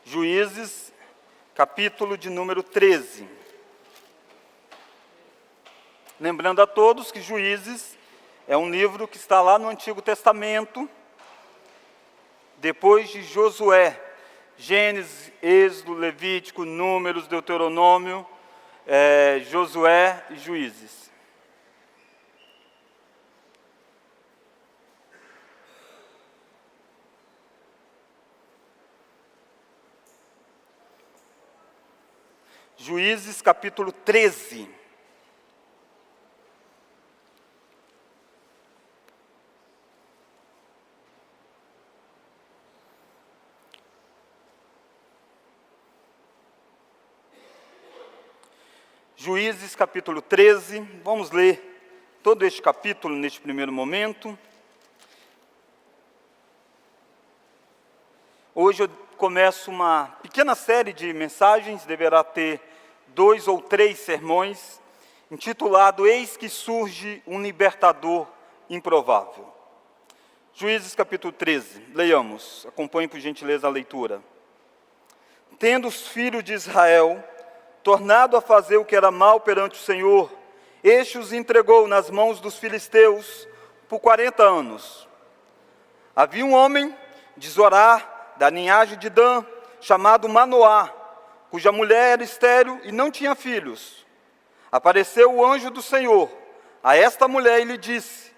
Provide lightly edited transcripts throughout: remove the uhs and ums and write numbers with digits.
Juízes, capítulo de número 13. Lembrando a todos que Juízes é um livro que está lá no Antigo Testamento, depois de Josué, Gênesis, Êxodo, Levítico, Números, Deuteronômio, Josué e Juízes. Juízes capítulo 13. Juízes capítulo 13, vamos ler todo este capítulo neste primeiro momento. Hoje eu começo uma pequena série de mensagens, deverá ter 2 ou 3 sermões, intitulado Eis que surge um libertador improvável. Juízes capítulo 13, leiamos, acompanhe por gentileza a leitura. Tendo os filhos de Israel tornado a fazer o que era mal perante o Senhor, este os entregou nas mãos dos filisteus por 40 anos. Havia um homem de Zorá, da linhagem de Dan, chamado Manoá, cuja mulher era estéril e não tinha filhos. Apareceu o anjo do Senhor a esta mulher e lhe disse: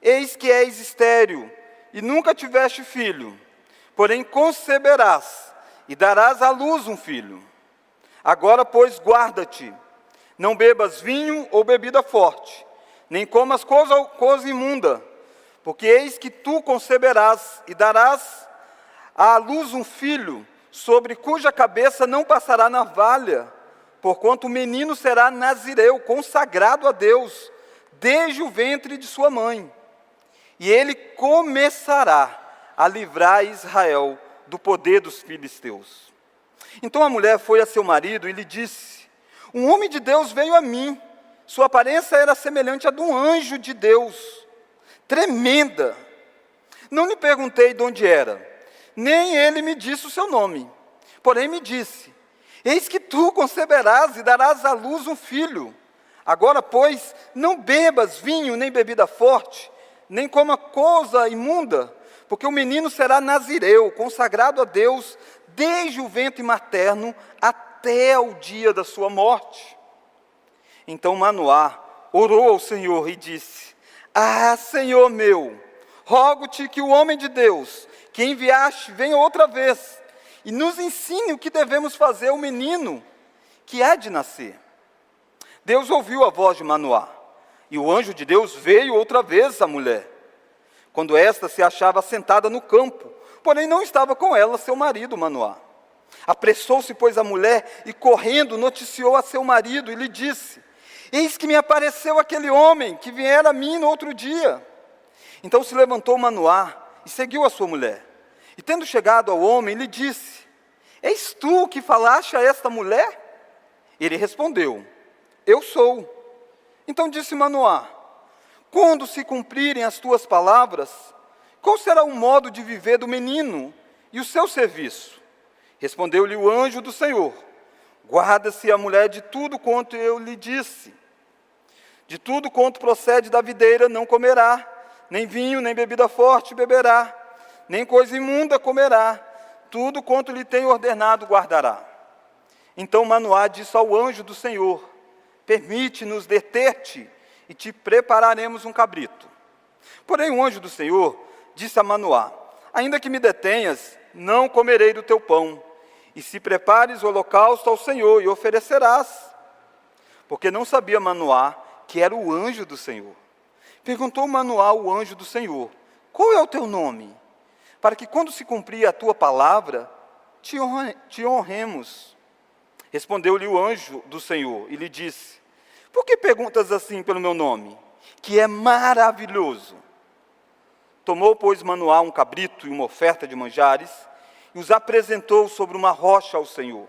Eis que és estéril e nunca tiveste filho, porém conceberás e darás à luz um filho. Agora, pois, guarda-te, não bebas vinho ou bebida forte, nem comas coisa imunda, porque eis que tu conceberás e darás à luz um filho, sobre cuja cabeça não passará navalha, porquanto o menino será nazireu, consagrado a Deus, desde o ventre de sua mãe. E ele começará a livrar Israel do poder dos filisteus. Então a mulher foi a seu marido e lhe disse: Um homem de Deus veio a mim, sua aparência era semelhante à de um anjo de Deus, tremenda. Não lhe perguntei de onde era, nem ele me disse o seu nome. Porém me disse: Eis que tu conceberás e darás à luz um filho. Agora, pois, não bebas vinho nem bebida forte, nem coma coisa imunda, porque o menino será nazireu, consagrado a Deus, desde o ventre materno até o dia da sua morte. Então Manoá orou ao Senhor e disse: Ah, Senhor meu, rogo-te que o homem de Deus, que enviaste, venha outra vez, e nos ensine o que devemos fazer ao menino que há de nascer. Deus ouviu a voz de Manoá, e o anjo de Deus veio outra vez à mulher, quando esta se achava sentada no campo, porém não estava com ela seu marido Manoá. Apressou-se, pois, a mulher, e correndo noticiou a seu marido, e lhe disse: Eis que me apareceu aquele homem, que viera a mim no outro dia. Então se levantou Manoá, e seguiu a sua mulher. E tendo chegado ao homem, lhe disse: Eis tu que falaste a esta mulher? Ele respondeu: Eu sou. Então disse Manoá: Quando se cumprirem as tuas palavras, qual será o modo de viver do menino e o seu serviço? Respondeu-lhe o anjo do Senhor: Guarda-se a mulher de tudo quanto eu lhe disse. De tudo quanto procede da videira não comerá, nem vinho, nem bebida forte beberá, nem coisa imunda comerá, tudo quanto lhe tenho ordenado guardará. Então Manoá disse ao anjo do Senhor: Permite-nos deter-te, e te prepararemos um cabrito. Porém o anjo do Senhor disse a Manoá: Ainda que me detenhas, não comerei do teu pão, e se prepares o holocausto ao Senhor, e oferecerás. Porque não sabia Manoá que era o anjo do Senhor. Perguntou Manoá ao anjo do Senhor: Qual é o teu nome? Para que quando se cumprir a tua palavra, te honremos. Respondeu-lhe o anjo do Senhor e lhe disse: Por que perguntas assim pelo meu nome, que é maravilhoso? Tomou, pois, Manoá um cabrito e uma oferta de manjares, e os apresentou sobre uma rocha ao Senhor.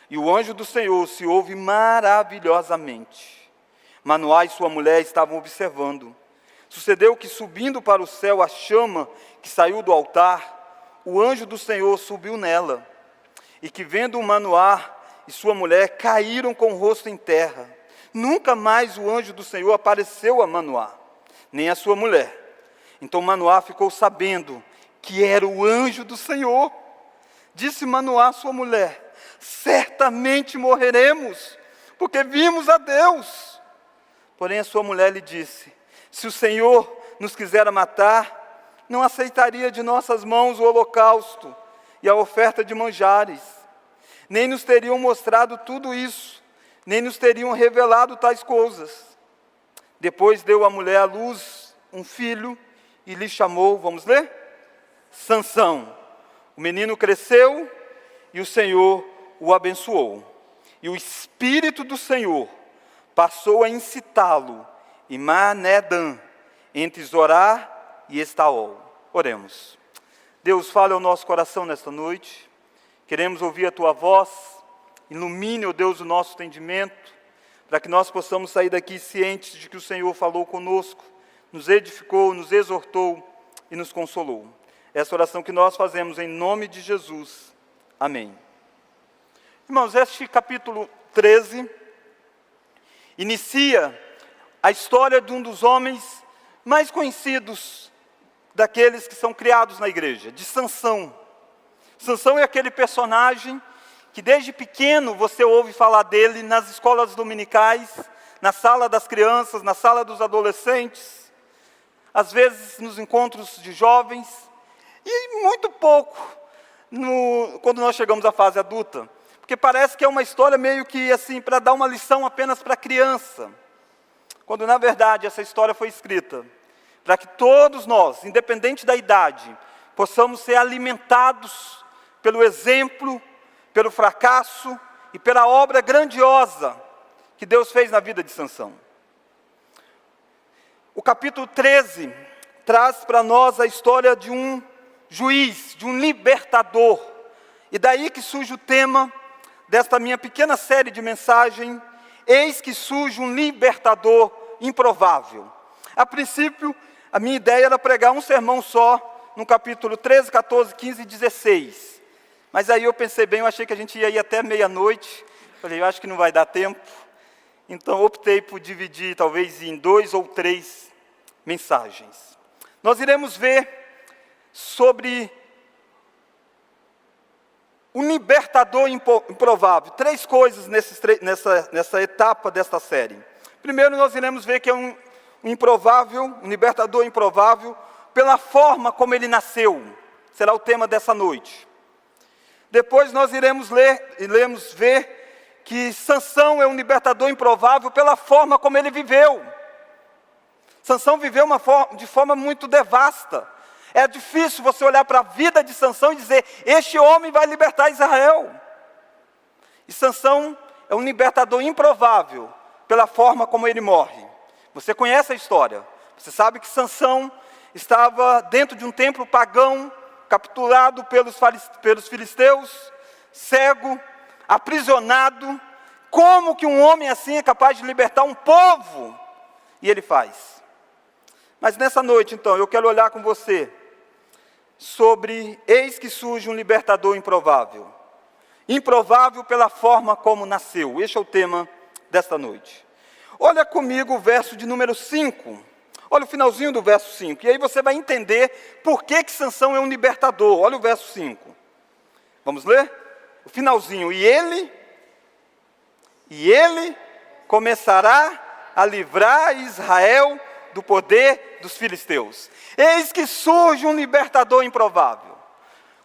E o anjo do Senhor se ouve maravilhosamente. Manoá e sua mulher estavam observando. Sucedeu que, subindo para o céu a chama que saiu do altar, o anjo do Senhor subiu nela, e que, vendo Manoá e sua mulher, caíram com o rosto em terra. Nunca mais o anjo do Senhor apareceu a Manoá, nem a sua mulher. Então Manoá ficou sabendo que era o anjo do Senhor. Disse Manoá à sua mulher: certamente morreremos, porque vimos a Deus. Porém a sua mulher lhe disse: se o Senhor nos quisera matar, não aceitaria de nossas mãos o holocausto e a oferta de manjares. Nem nos teriam mostrado tudo isso, nem nos teriam revelado tais coisas. Depois deu a mulher à luz um filho e lhe chamou, vamos ler? Sansão. O menino cresceu e o Senhor o abençoou. E o Espírito do Senhor passou a incitá-lo em Manedã, entre Zorá e Estaol. Oremos. Deus, fale ao nosso coração nesta noite. Queremos ouvir a Tua voz. Ilumine, ó Deus, o nosso entendimento, para que nós possamos sair daqui cientes de que o Senhor falou conosco, nos edificou, nos exortou e nos consolou. Essa oração que nós fazemos em nome de Jesus. Amém. Irmãos, este capítulo 13 inicia a história de um dos homens mais conhecidos daqueles que são criados na igreja, de Sansão. Sansão é aquele personagem que desde pequeno você ouve falar dele nas escolas dominicais, na sala das crianças, na sala dos adolescentes, às vezes nos encontros de jovens, e muito pouco quando nós chegamos à fase adulta, porque parece que é uma história meio que assim, para dar uma lição apenas para a criança, quando na verdade essa história foi escrita para que todos nós, independente da idade, possamos ser alimentados pelo exemplo, pelo fracasso e pela obra grandiosa que Deus fez na vida de Sansão. O capítulo 13 traz para nós a história de um juiz, de um libertador. E daí que surge o tema desta minha pequena série de mensagem: eis que surge um libertador improvável. A princípio, a minha ideia era pregar um sermão só, no capítulo 13, 14, 15 e 16. Mas aí eu pensei bem, eu achei que a gente ia ir até meia-noite. Falei, eu acho que não vai dar tempo. Então optei por dividir talvez em 2 ou 3 mensagens. Nós iremos ver sobre o libertador improvável. 3 coisas nessa etapa desta série. Primeiro nós iremos ver que é um libertador improvável, pela forma como ele nasceu. Será o tema dessa noite. Depois nós iremos ver que Sansão é um libertador improvável pela forma como ele viveu. Sansão viveu de forma muito devasta. É difícil você olhar para a vida de Sansão e dizer: este homem vai libertar Israel. E Sansão é um libertador improvável pela forma como ele morre. Você conhece a história. Você sabe que Sansão estava dentro de um templo pagão, capturado pelos filisteus, cego, aprisionado. Como que um homem assim é capaz de libertar um povo? E ele faz. Mas nessa noite, então, eu quero olhar com você sobre, eis que surge um libertador improvável. Improvável pela forma como nasceu. Este é o tema desta noite. Olha comigo o verso de número 5. Olha o finalzinho do verso 5. E aí você vai entender por que Sansão é um libertador. Olha o verso 5. Vamos ler? O finalzinho. E ele começará a livrar Israel do poder dos filisteus. Eis que surge um libertador improvável.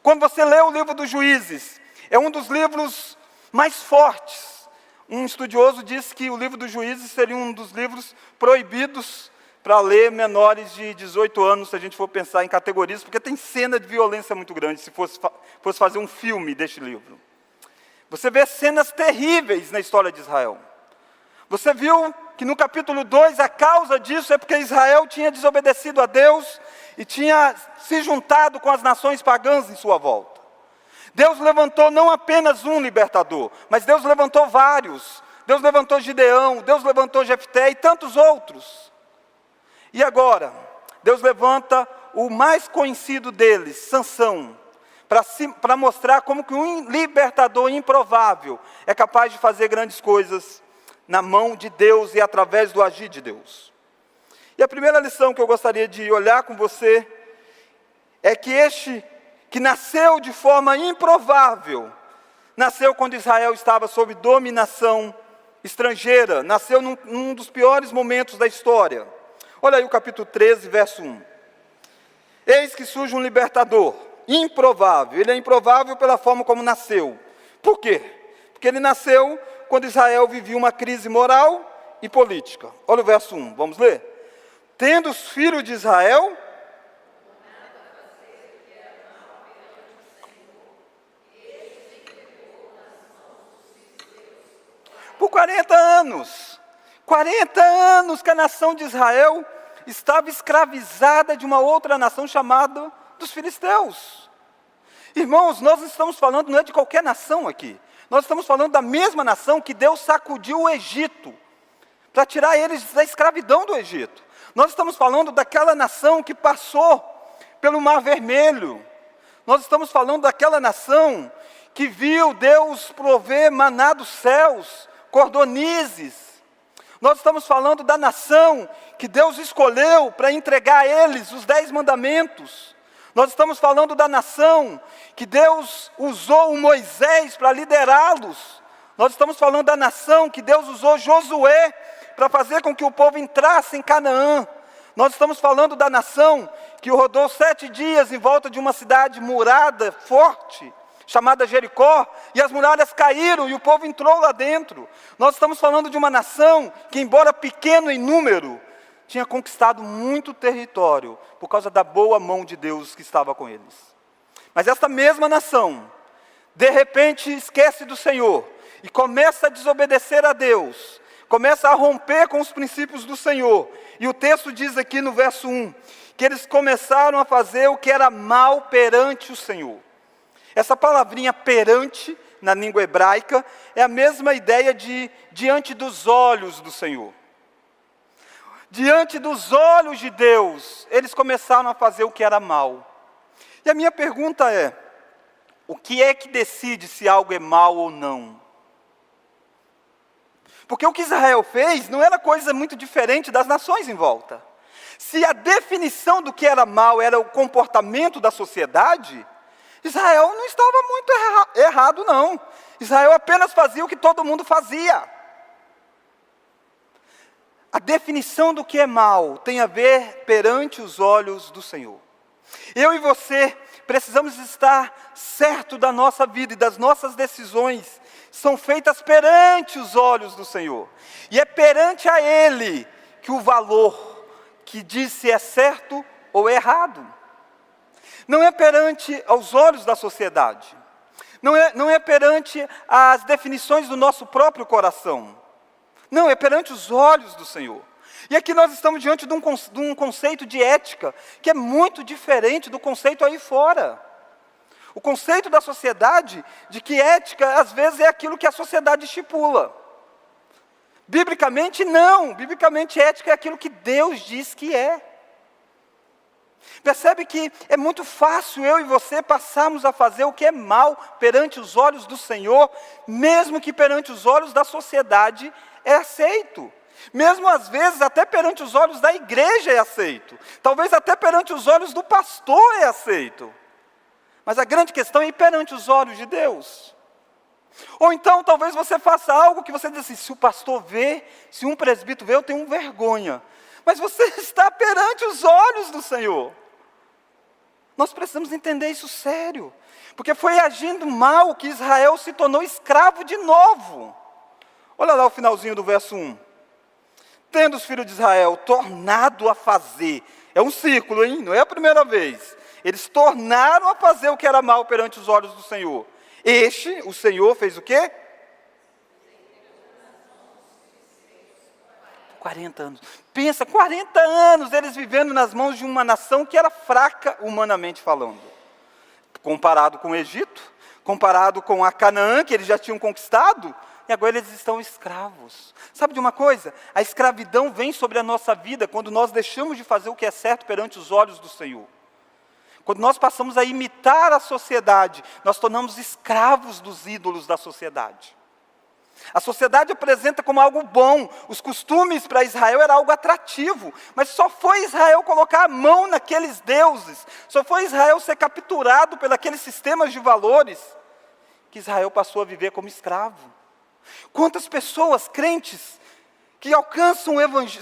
Quando você lê o livro dos Juízes, é um dos livros mais fortes. Um estudioso disse que o livro dos Juízes seria um dos livros proibidos para ler menores de 18 anos, se a gente for pensar em categorias, porque tem cena de violência muito grande, se fosse fazer um filme deste livro. Você vê cenas terríveis na história de Israel. Você viu que no capítulo 2, a causa disso é porque Israel tinha desobedecido a Deus e tinha se juntado com as nações pagãs em sua volta. Deus levantou não apenas um libertador, mas Deus levantou vários. Deus levantou Gideão, Deus levantou Jefté e tantos outros. E agora, Deus levanta o mais conhecido deles, Sansão, para mostrar como que um libertador improvável é capaz de fazer grandes coisas na mão de Deus e através do agir de Deus. E a primeira lição que eu gostaria de olhar com você é que este que nasceu de forma improvável, nasceu quando Israel estava sob dominação estrangeira, nasceu num dos piores momentos da história. Olha aí o capítulo 13, verso 1. Eis que surge um libertador, improvável. Ele é improvável pela forma como nasceu. Por quê? Porque ele nasceu quando Israel vivia uma crise moral e política. Olha o verso 1, vamos ler? Tendo os filhos de Israel por 40 anos. 40 anos que a nação de Israel estava escravizada de uma outra nação chamada dos filisteus. Irmãos, nós estamos falando não é de qualquer nação aqui. Nós estamos falando da mesma nação que Deus sacudiu o Egito, para tirar eles da escravidão do Egito. Nós estamos falando daquela nação que passou pelo Mar Vermelho. Nós estamos falando daquela nação que viu Deus prover maná dos céus, cordonizes. Nós estamos falando da nação que Deus escolheu para entregar a eles os 10 mandamentos. Nós estamos falando da nação que Deus usou o Moisés para liderá-los. Nós estamos falando da nação que Deus usou Josué para fazer com que o povo entrasse em Canaã. Nós estamos falando da nação que rodou 7 dias em volta de uma cidade murada, forte, chamada Jericó, e as muralhas caíram e o povo entrou lá dentro. Nós estamos falando de uma nação que, embora pequeno em número, tinha conquistado muito território, por causa da boa mão de Deus que estava com eles. Mas esta mesma nação, de repente esquece do Senhor, e começa a desobedecer a Deus, começa a romper com os princípios do Senhor. E o texto diz aqui no verso 1, que eles começaram a fazer o que era mal perante o Senhor. Essa palavrinha perante, na língua hebraica, é a mesma ideia de diante dos olhos do Senhor. Diante dos olhos de Deus, eles começaram a fazer o que era mal. E a minha pergunta é, o que é que decide se algo é mal ou não? Porque o que Israel fez não era coisa muito diferente das nações em volta. Se a definição do que era mal era o comportamento da sociedade, Israel não estava muito errado, não. Israel apenas fazia o que todo mundo fazia. A definição do que é mal tem a ver perante os olhos do Senhor. Eu e você precisamos estar certo da nossa vida e das nossas decisões são feitas perante os olhos do Senhor. E é perante a Ele que o valor que diz se é certo ou errado. Não é perante aos olhos da sociedade. Não é perante as definições do nosso próprio coração. Não, é perante os olhos do Senhor. E aqui nós estamos diante de um conceito de ética que é muito diferente do conceito aí fora. O conceito da sociedade de que ética, às vezes, é aquilo que a sociedade estipula. Biblicamente, não. Biblicamente, ética é aquilo que Deus diz que é. Percebe que é muito fácil eu e você passarmos a fazer o que é mal perante os olhos do Senhor, mesmo que perante os olhos da sociedade é aceito. Mesmo às vezes até perante os olhos da igreja é aceito. Talvez até perante os olhos do pastor é aceito. Mas a grande questão é ir perante os olhos de Deus. Ou então talvez você faça algo que você diz assim, se o pastor vê, se um presbítero vê, eu tenho vergonha. Mas você está perante os olhos do Senhor. Nós precisamos entender isso sério. Porque foi agindo mal que Israel se tornou escravo de novo. Olha lá o finalzinho do verso 1. Tendo os filhos de Israel tornado a fazer. É um círculo, hein? Não é a primeira vez. Eles tornaram a fazer o que era mal perante os olhos do Senhor. O Senhor, fez o quê? 40 anos. Pensa, 40 anos eles vivendo nas mãos de uma nação que era fraca humanamente falando. Comparado com o Egito, comparado com a Canaã que eles já tinham conquistado, e agora eles estão escravos. Sabe de uma coisa? A escravidão vem sobre a nossa vida quando nós deixamos de fazer o que é certo perante os olhos do Senhor. Quando nós passamos a imitar a sociedade, nós tornamos escravos dos ídolos da sociedade. A sociedade apresenta como algo bom, os costumes para Israel era algo atrativo, mas só foi Israel colocar a mão naqueles deuses, só foi Israel ser capturado pelos sistemas de valores, que Israel passou a viver como escravo. Quantas pessoas crentes que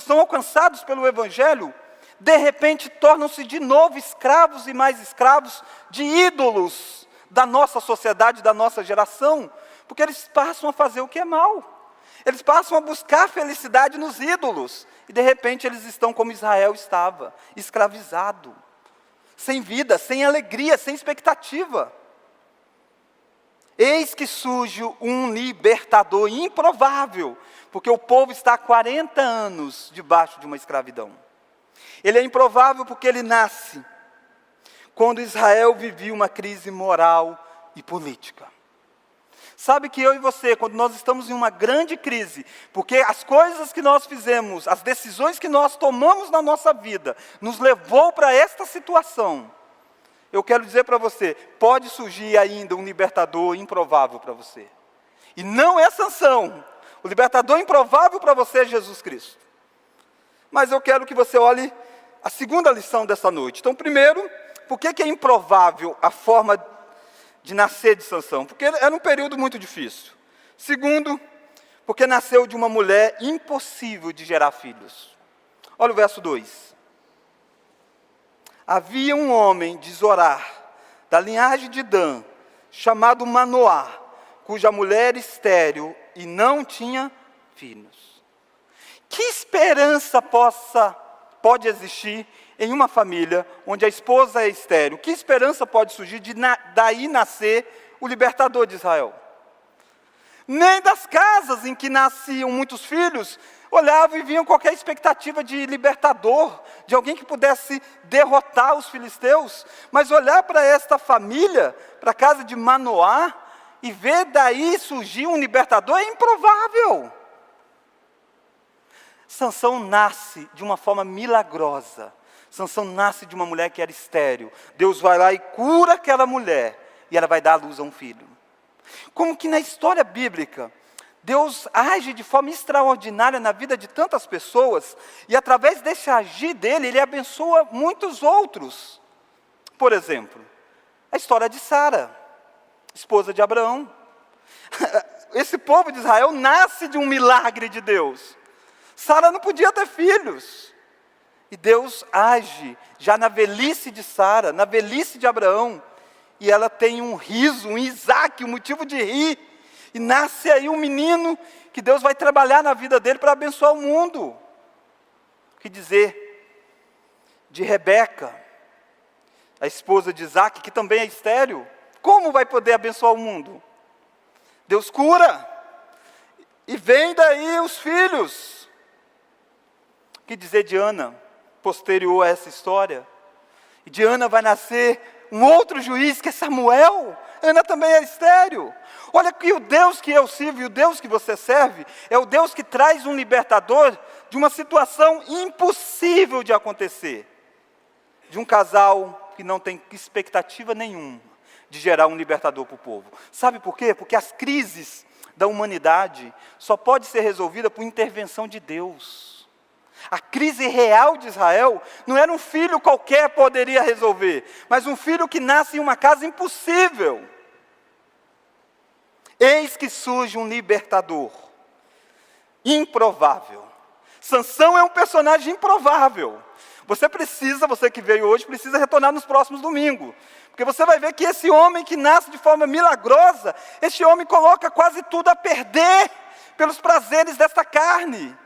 são alcançados pelo Evangelho, de repente tornam-se de novo escravos e mais escravos de ídolos da nossa sociedade, da nossa geração, porque eles passam a fazer o que é mal. Eles passam a buscar felicidade nos ídolos, e de repente eles estão como Israel estava, escravizado, sem vida, sem alegria, sem expectativa. Eis que surge um libertador improvável, porque o povo está há 40 anos debaixo de uma escravidão. Ele é improvável porque ele nasce quando Israel vivia uma crise moral e política. Sabe que eu e você, quando nós estamos em uma grande crise, porque as coisas que nós fizemos, as decisões que nós tomamos na nossa vida, nos levou para esta situação, eu quero dizer para você, pode surgir ainda um libertador improvável para você. E não é Sansão. O libertador improvável para você é Jesus Cristo. Mas eu quero que você olhe a segunda lição dessa noite. Então, primeiro, por que é improvável a forma de nascer de Sansão? Porque era um período muito difícil. Segundo, porque nasceu de uma mulher impossível de gerar filhos. Olha o verso 2. Havia um homem de Zorar, da linhagem de Dan, chamado Manoá, cuja mulher era estéril e não tinha filhos. Que esperança pode existir em uma família onde a esposa é estéril? Que esperança pode surgir de daí nascer o libertador de Israel? Nem das casas em que nasciam muitos filhos olhavam e viam qualquer expectativa de libertador, de alguém que pudesse derrotar os filisteus, mas olhar para esta família, para a casa de Manoá, e ver daí surgir um libertador é improvável. Sansão nasce de uma forma milagrosa. Sansão nasce de uma mulher que era estéril. Deus vai lá e cura aquela mulher, e ela vai dar à luz a um filho. Como que na história bíblica, Deus age de forma extraordinária na vida de tantas pessoas, e através desse agir dele, ele abençoa muitos outros. Por exemplo, a história de Sara, esposa de Abraão. Esse povo de Israel nasce de um milagre de Deus. Sara não podia ter filhos. E Deus age já na velhice de Sara, na velhice de Abraão, e ela tem um riso, um Isaac, um motivo de rir. E nasce aí um menino que Deus vai trabalhar na vida dele para abençoar o mundo. O que dizer de Rebeca, a esposa de Isaac, que também é estéril? Como vai poder abençoar o mundo? Deus cura, e vem daí os filhos. O que dizer de Ana, posterior a essa história? E de Ana vai nascer um outro juiz, que é Samuel. Ana também é estéril. Olha que o Deus que eu sirvo e o Deus que você serve é o Deus que traz um libertador de uma situação impossível de acontecer. De um casal que não tem expectativa nenhuma de gerar um libertador para o povo. Sabe por quê? Porque as crises da humanidade só pode ser resolvida por intervenção de Deus. A crise real de Israel não era um filho qualquer poderia resolver, mas um filho que nasce em uma casa impossível. Eis que surge um libertador, improvável. Sansão é um personagem improvável. Você que veio hoje, precisa retornar nos próximos domingos. Porque você vai ver que esse homem que nasce de forma milagrosa, esse homem coloca quase tudo a perder pelos prazeres desta carne.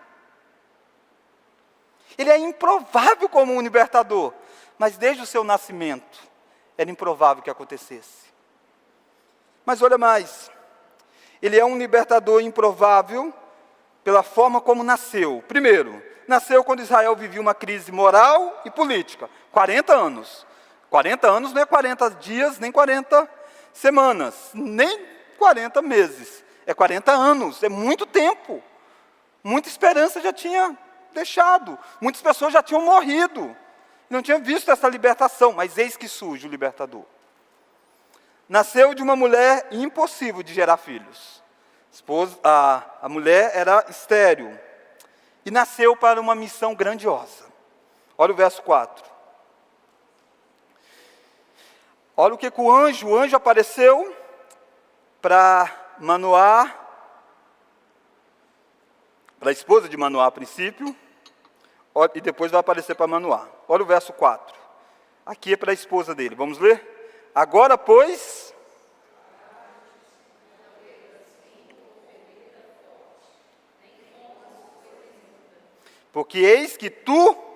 Ele é improvável como um libertador, mas desde o seu nascimento, era improvável que acontecesse. Mas olha mais, ele é um libertador improvável pela forma como nasceu. Primeiro, nasceu quando Israel vivia uma crise moral e política. 40 anos. 40 anos não é 40 dias, nem 40 semanas, nem 40 meses. É 40 anos, é muito tempo. Muita esperança já tinha deixado. Muitas pessoas já tinham morrido. Não tinham visto essa libertação, mas eis que surge o libertador. Nasceu de uma mulher impossível de gerar filhos. A mulher era estéril. E nasceu para uma missão grandiosa. Olha o verso 4. Olha o que o anjo apareceu para Manoá, para a esposa de Manoá a princípio, e depois vai aparecer para Manoá. Olha o verso 4. Aqui é para a esposa dele. Vamos ler? Agora, pois, porque eis que tu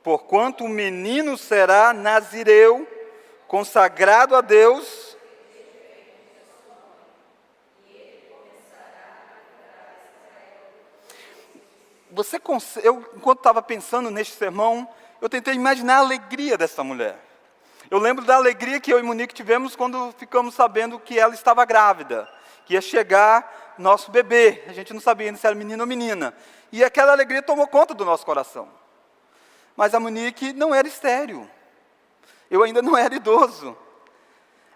porquanto o menino será nazireu, consagrado a Deus. Enquanto estava pensando neste sermão, eu tentei imaginar a alegria dessa mulher. Eu lembro da alegria que eu e Monique tivemos quando ficamos sabendo que ela estava grávida, que ia chegar nosso bebê. A gente não sabia ainda se era menino ou menina. E aquela alegria tomou conta do nosso coração. Mas a Monique não era estéril. Eu ainda não era idoso.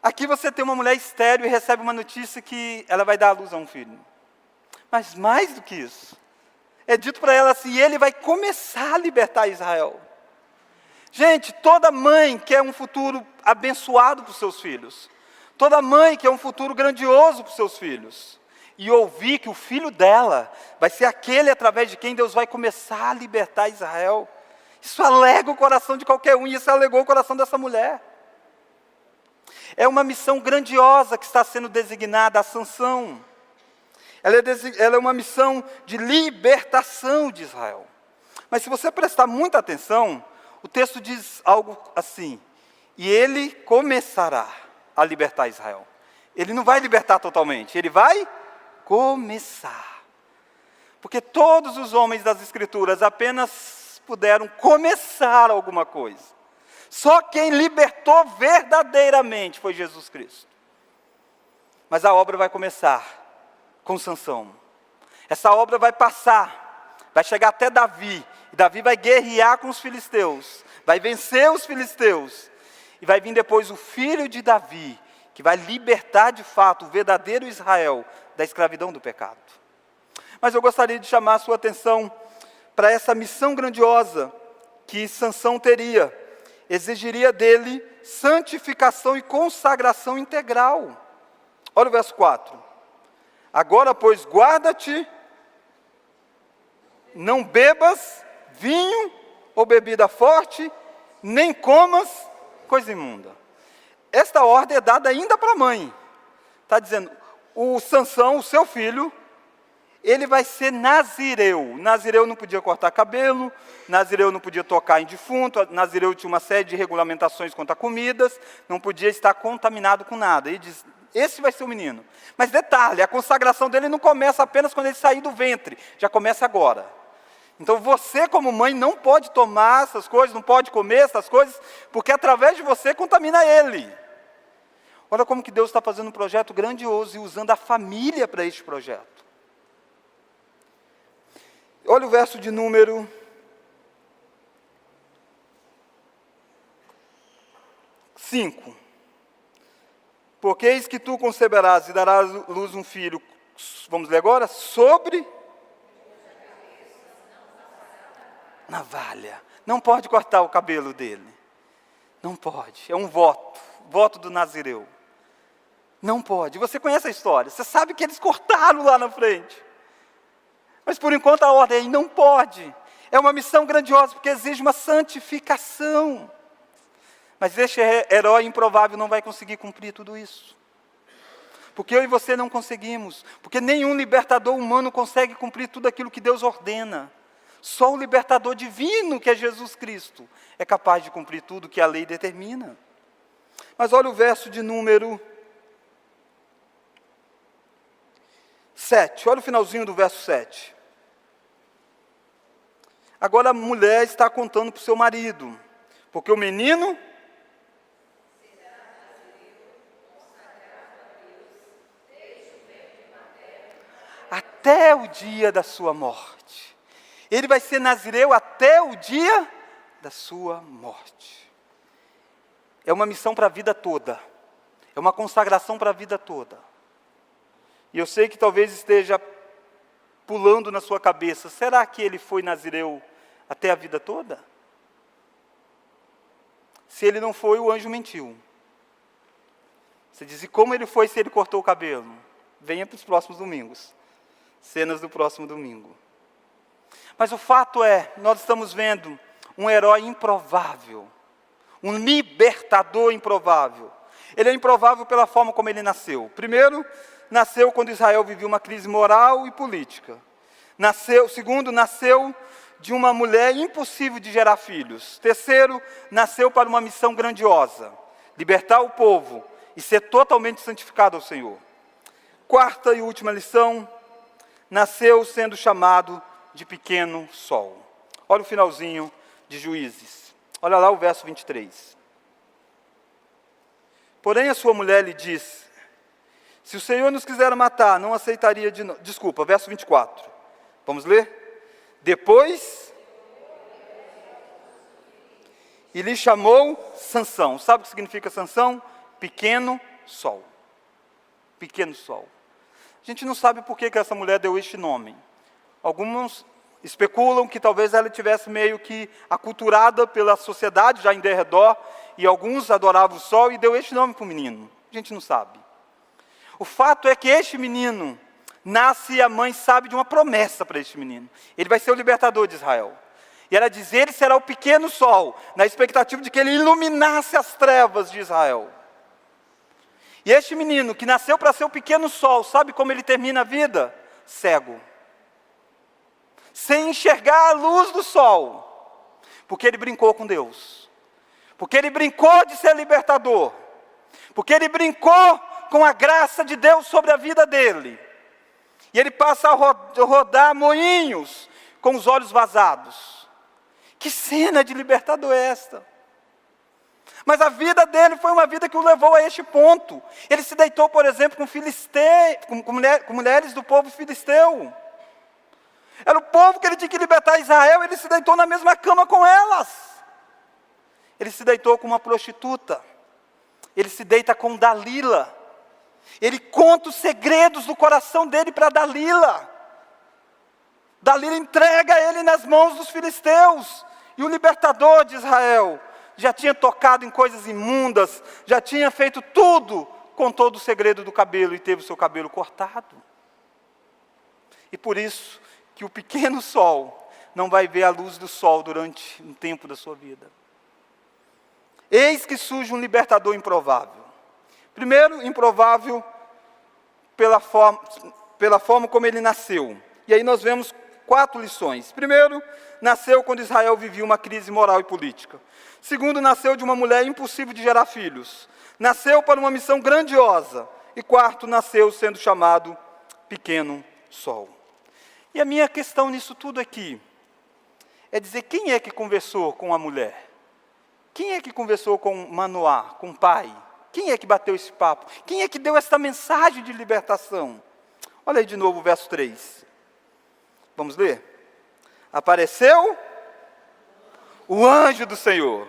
Aqui você tem uma mulher estéril e recebe uma notícia que ela vai dar à luz a um filho. Mas mais do que isso, é dito para ela assim, ele vai começar a libertar Israel. Gente, toda mãe quer um futuro abençoado para os seus filhos. Toda mãe quer um futuro grandioso para os seus filhos. E ouvir que o filho dela vai ser aquele através de quem Deus vai começar a libertar Israel. Isso alega o coração de qualquer um, e isso alegou o coração dessa mulher. É uma missão grandiosa que está sendo designada a Sansão. Ela é uma missão de libertação de Israel. Mas se você prestar muita atenção, o texto diz algo assim, e ele começará a libertar Israel. Ele não vai libertar totalmente, ele vai começar. Porque todos os homens das Escrituras apenas puderam começar alguma coisa. Só quem libertou verdadeiramente foi Jesus Cristo. Mas a obra vai começar com Sansão. Essa obra vai passar, vai chegar até Davi. E Davi vai guerrear com os filisteus, vai vencer os filisteus. E vai vir depois o filho de Davi, que vai libertar de fato o verdadeiro Israel da escravidão do pecado. Mas eu gostaria de chamar a sua atenção para essa missão grandiosa que Sansão teria. Exigiria dele santificação e consagração integral. Olha o verso 4. Agora, pois, guarda-te, não bebas vinho ou bebida forte, nem comas coisa imunda. Esta ordem é dada ainda para a mãe. Está dizendo, o Sansão, o seu filho, ele vai ser nazireu. Nazireu não podia cortar cabelo, nazireu não podia tocar em defunto, nazireu tinha uma série de regulamentações quanto a comidas, não podia estar contaminado com nada. Ele diz, esse vai ser o menino. Mas detalhe, a consagração dele não começa apenas quando ele sair do ventre, já começa agora. Então você como mãe não pode tomar essas coisas, não pode comer essas coisas, porque através de você contamina ele. Olha como que Deus está fazendo um projeto grandioso e usando a família para este projeto. Olha o verso de número 5. Porque eis que tu conceberás e darás à luz um filho, vamos ler agora, sobre navalha. Não pode cortar o cabelo dele. Não pode, é um voto do nazireu. Não pode, você conhece a história, você sabe que eles cortaram lá na frente. Mas por enquanto a ordem aí não pode. É uma missão grandiosa, porque exige uma santificação. Mas este herói improvável não vai conseguir cumprir tudo isso. Porque eu e você não conseguimos. Porque nenhum libertador humano consegue cumprir tudo aquilo que Deus ordena. Só o libertador divino, que é Jesus Cristo, é capaz de cumprir tudo que a lei determina. Mas olha o verso de número 7. Olha o finalzinho do verso 7. Agora a mulher está contando para o seu marido. Porque o menino até o dia da sua morte. Ele vai ser nazireu até o dia da sua morte. É uma missão para a vida toda. É uma consagração para a vida toda. E eu sei que talvez esteja pulando na sua cabeça, será que ele foi nazireu até a vida toda? Se ele não foi, o anjo mentiu. Você diz, e como ele foi se ele cortou o cabelo? Venha para os próximos domingos. Cenas do próximo domingo. Mas o fato é, nós estamos vendo um herói improvável. Um libertador improvável. Ele é improvável pela forma como ele nasceu. Primeiro, nasceu quando Israel vivia uma crise moral e política. Segundo, nasceu de uma mulher impossível de gerar filhos. Terceiro, nasceu para uma missão grandiosa. Libertar o povo e ser totalmente santificado ao Senhor. Quarta e última lição, nasceu sendo chamado de pequeno sol. Olha o finalzinho de Juízes. Olha lá o verso 23. Porém a sua mulher lhe disse, se o Senhor nos quiser matar, não aceitaria de novo. Desculpa, verso 24. Vamos ler? Depois, e lhe chamou Sansão. Sabe o que significa Sansão? Pequeno sol. Pequeno sol. A gente não sabe por que essa mulher deu este nome. Alguns especulam que talvez ela tivesse meio que aculturada pela sociedade já em derredor, e alguns adoravam o sol e deu este nome para o menino. A gente não sabe. O fato é que este menino nasce e a mãe sabe de uma promessa para este menino. Ele vai ser o libertador de Israel. E ela diz, ele será o pequeno sol, na expectativa de que ele iluminasse as trevas de Israel. E este menino, que nasceu para ser o pequeno sol, sabe como ele termina a vida? Cego. Sem enxergar a luz do sol. Porque ele brincou com Deus. Porque ele brincou de ser libertador. Porque ele brincou com a graça de Deus sobre a vida dele. E ele passa a rodar moinhos com os olhos vazados. Que cena de libertador é esta? Mas a vida dele foi uma vida que o levou a este ponto. Ele se deitou, por exemplo, com mulheres do povo filisteu. Era o povo que ele tinha que libertar Israel, ele se deitou na mesma cama com elas. Ele se deitou com uma prostituta. Ele se deita com Dalila. Ele conta os segredos do coração dele para Dalila. Dalila entrega ele nas mãos dos filisteus. E o libertador de Israel já tinha tocado em coisas imundas, já tinha feito tudo, contou o segredo do cabelo e teve o seu cabelo cortado. E por isso que o pequeno sol não vai ver a luz do sol durante um tempo da sua vida. Eis que surge um libertador improvável. Primeiro, improvável pela forma como ele nasceu. E aí nós vemos 4 lições. Primeiro, nasceu quando Israel vivia uma crise moral e política. Segundo, nasceu de uma mulher impossível de gerar filhos. Nasceu para uma missão grandiosa. E quarto, nasceu sendo chamado pequeno sol. E a minha questão nisso tudo aqui é dizer, quem é que conversou com a mulher? Quem é que conversou com Manoá, com o pai? Quem é que bateu esse papo? Quem é que deu esta mensagem de libertação? Olha aí de novo o verso 3. Vamos ler? Apareceu o anjo do Senhor.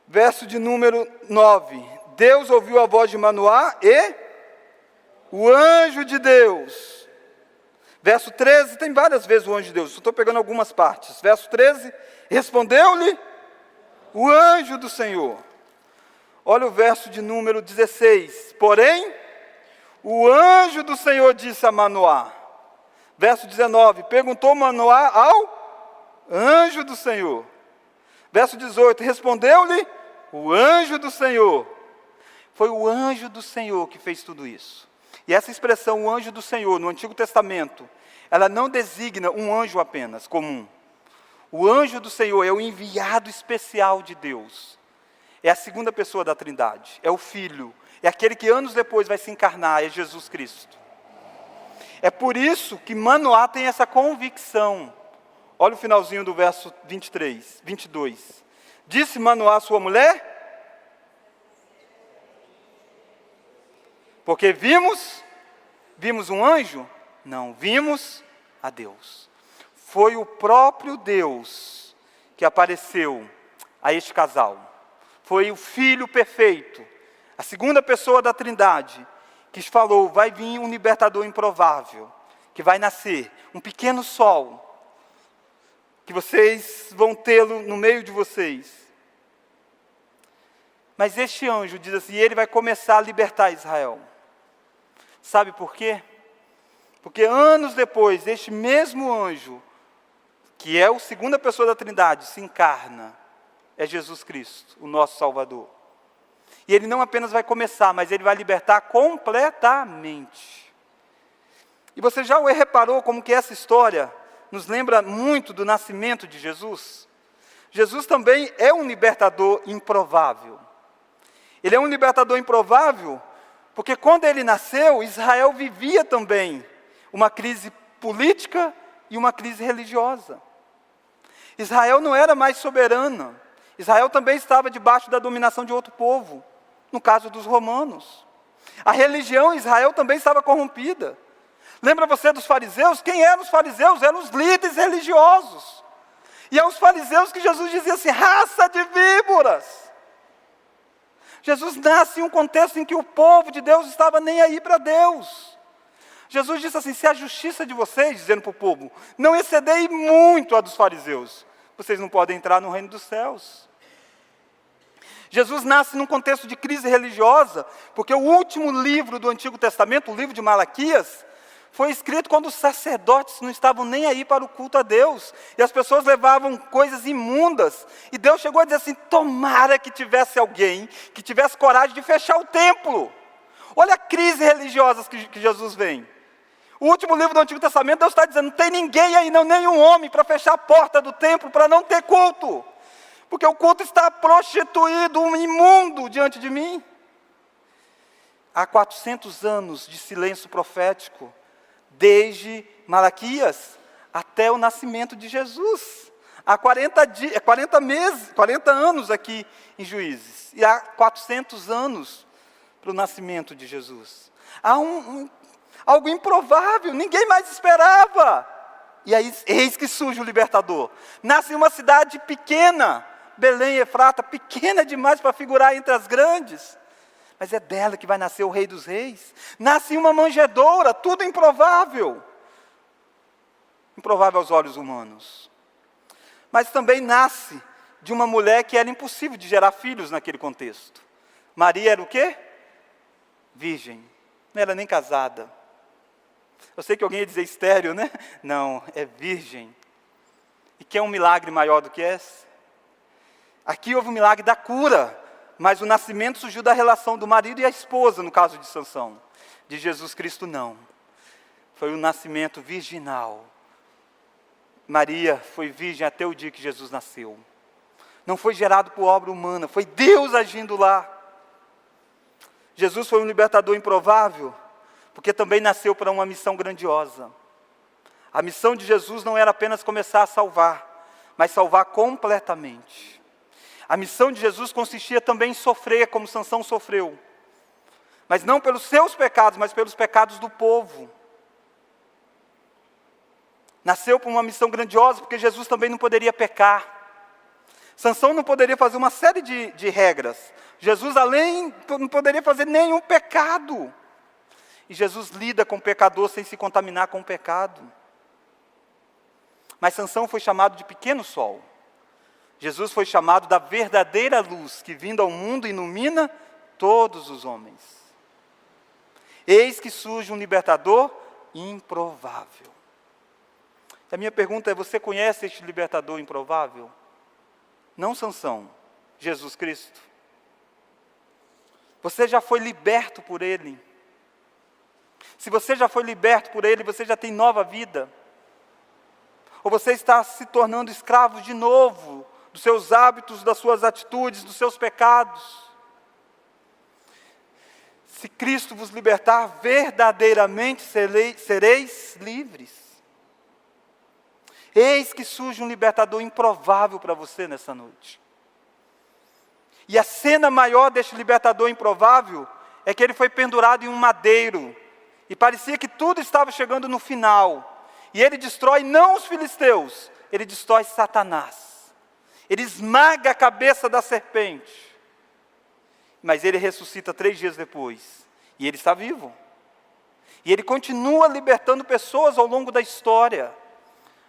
Verso de número 9. Deus ouviu a voz de Manoá e o anjo de Deus. Verso 13, tem várias vezes o anjo de Deus, só estou pegando algumas partes. Verso 13, respondeu-lhe o anjo do Senhor. Olha o verso de número 16. Porém, o anjo do Senhor disse a Manoá. Verso 19, perguntou Manoá ao anjo do Senhor. Verso 18, respondeu-lhe o anjo do Senhor. Foi o anjo do Senhor que fez tudo isso. E essa expressão, o anjo do Senhor, no Antigo Testamento, ela não designa um anjo apenas, comum. O anjo do Senhor é o enviado especial de Deus. É a segunda pessoa da Trindade, é o Filho. É aquele que anos depois vai se encarnar, é Jesus Cristo. É por isso que Manoá tem essa convicção. Olha o finalzinho do verso 22. Disse Manoá à sua mulher? Porque vimos um anjo? Não, vimos a Deus. Foi o próprio Deus que apareceu a este casal. Foi o Filho perfeito, a segunda pessoa da Trindade, que falou: vai vir um libertador improvável, que vai nascer, um pequeno sol, que vocês vão tê-lo no meio de vocês. Mas este anjo diz assim, ele vai começar a libertar Israel. Sabe por quê? Porque anos depois, este mesmo anjo, que é a segunda pessoa da Trindade, se encarna. É Jesus Cristo, o nosso Salvador. E ele não apenas vai começar, mas ele vai libertar completamente. E você já reparou como que essa história nos lembra muito do nascimento de Jesus? Jesus também é um libertador improvável. Ele é um libertador improvável porque quando ele nasceu, Israel vivia também uma crise política e uma crise religiosa. Israel não era mais soberana. Israel também estava debaixo da dominação de outro povo, no caso dos romanos. A religião em Israel também estava corrompida. Lembra você dos fariseus? Quem eram os fariseus? Eram os líderes religiosos. E aos fariseus que Jesus dizia assim, raça de víboras. Jesus nasce em um contexto em que o povo de Deus estava nem aí para Deus. Jesus disse assim, se a justiça de vocês, dizendo para o povo, não excedei muito a dos fariseus, vocês não podem entrar no reino dos céus. Jesus nasce num contexto de crise religiosa, porque o último livro do Antigo Testamento, o livro de Malaquias, foi escrito quando os sacerdotes não estavam nem aí para o culto a Deus, e as pessoas levavam coisas imundas, e Deus chegou a dizer assim, tomara que tivesse alguém, que tivesse coragem de fechar o templo. Olha a crise religiosa que Jesus vem. O último livro do Antigo Testamento, Deus está dizendo, não tem ninguém aí, não, nenhum homem, para fechar a porta do templo, para não ter culto. Porque o culto está prostituído, imundo diante de mim. Há 400 anos de silêncio profético, desde Malaquias até o nascimento de Jesus. Há 40 anos aqui em Juízes. E há 400 anos para o nascimento de Jesus. Há algo improvável, ninguém mais esperava. E aí, eis que surge o libertador. Nasce em uma cidade pequena, Belém, Efrata, pequena demais para figurar entre as grandes. Mas é dela que vai nascer o Rei dos Reis. Nasce em uma manjedoura, tudo improvável. Improvável aos olhos humanos. Mas também nasce de uma mulher que era impossível de gerar filhos naquele contexto. Maria era o quê? Virgem. Não era nem casada. Eu sei que alguém ia dizer estéril, né? Não, é virgem. E quer um milagre maior do que esse? Aqui houve um milagre da cura, mas o nascimento surgiu da relação do marido e a esposa, no caso de Sansão. De Jesus Cristo, não. Foi um nascimento virginal. Maria foi virgem até o dia que Jesus nasceu. Não foi gerado por obra humana, foi Deus agindo lá. Jesus foi um libertador improvável, porque também nasceu para uma missão grandiosa. A missão de Jesus não era apenas começar a salvar, mas salvar completamente. A missão de Jesus consistia também em sofrer, como Sansão sofreu. Mas não pelos seus pecados, mas pelos pecados do povo. Nasceu para uma missão grandiosa, porque Jesus também não poderia pecar. Sansão não poderia fazer uma série de regras. Jesus, além, não poderia fazer nenhum pecado. E Jesus lida com o pecador sem se contaminar com o pecado. Mas Sansão foi chamado de pequeno sol. Jesus foi chamado da verdadeira luz, que vindo ao mundo ilumina todos os homens. Eis que surge um libertador improvável. A minha pergunta é, você conhece este libertador improvável? Não Sansão, Jesus Cristo. Você já foi liberto por Ele. Se você já foi liberto por Ele, você já tem nova vida. Ou você está se tornando escravo de novo, dos seus hábitos, das suas atitudes, dos seus pecados. Se Cristo vos libertar, verdadeiramente sereis livres. Eis que surge um libertador improvável para você nessa noite. E a cena maior deste libertador improvável é que ele foi pendurado em um madeiro. E parecia que tudo estava chegando no final. E ele destrói não os filisteus, ele destrói Satanás. Ele esmaga a cabeça da serpente. Mas ele ressuscita 3 dias depois. E ele está vivo. E ele continua libertando pessoas ao longo da história,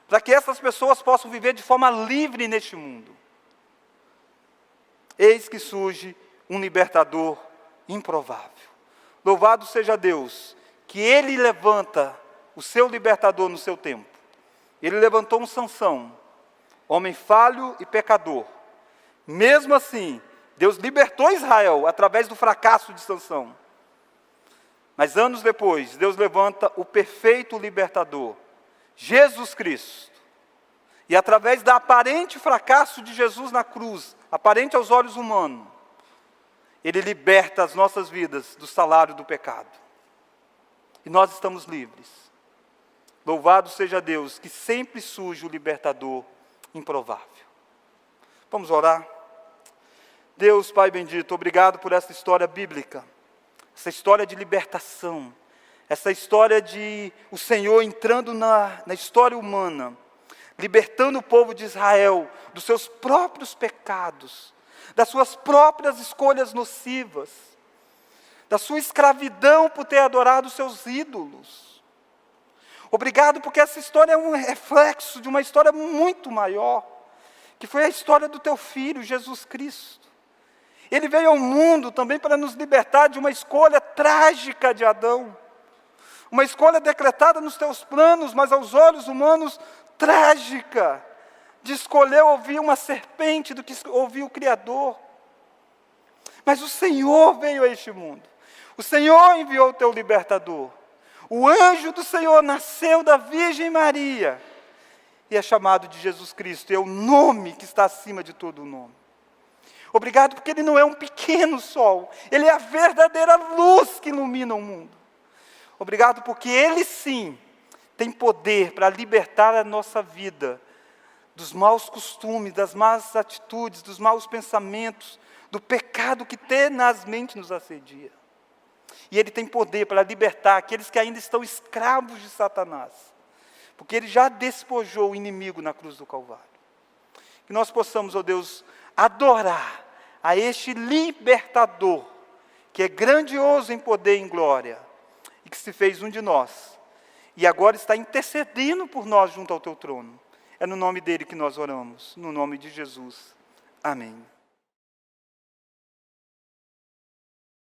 para que essas pessoas possam viver de forma livre neste mundo. Eis que surge um libertador improvável. Louvado seja Deus, que Ele levanta o seu libertador no seu tempo. Ele levantou um Sansão, homem falho e pecador. Mesmo assim, Deus libertou Israel através do fracasso de Sansão. Mas anos depois, Deus levanta o perfeito libertador, Jesus Cristo. E através da aparente fracasso de Jesus na cruz, aparente aos olhos humanos, Ele liberta as nossas vidas do salário do pecado. E nós estamos livres. Louvado seja Deus, que sempre surge o libertador improvável. Vamos orar? Deus, Pai bendito, obrigado por essa história bíblica, essa história de libertação, essa história de o Senhor entrando na história humana, libertando o povo de Israel dos seus próprios pecados, das suas próprias escolhas nocivas, da sua escravidão por ter adorado os seus ídolos. Obrigado porque essa história é um reflexo de uma história muito maior, que foi a história do teu Filho, Jesus Cristo. Ele veio ao mundo também para nos libertar de uma escolha trágica de Adão, uma escolha decretada nos teus planos, mas aos olhos humanos trágica, de escolher ouvir uma serpente do que ouvir o Criador. Mas o Senhor veio a este mundo, o Senhor enviou o teu libertador, o anjo do Senhor nasceu da Virgem Maria, e é chamado de Jesus Cristo, é o nome que está acima de todo o nome. Obrigado porque Ele não é um pequeno sol, Ele é a verdadeira luz que ilumina o mundo. Obrigado porque Ele sim tem poder para libertar a nossa vida dos maus costumes, das más atitudes, dos maus pensamentos, do pecado que tenazmente nos assedia. E Ele tem poder para libertar aqueles que ainda estão escravos de Satanás, porque Ele já despojou o inimigo na cruz do Calvário. Que nós possamos, ó Deus, adorar a este libertador, que é grandioso em poder e em glória, e que se fez um de nós, e agora está intercedendo por nós junto ao teu trono. É no nome dele que nós oramos, no nome de Jesus. Amém.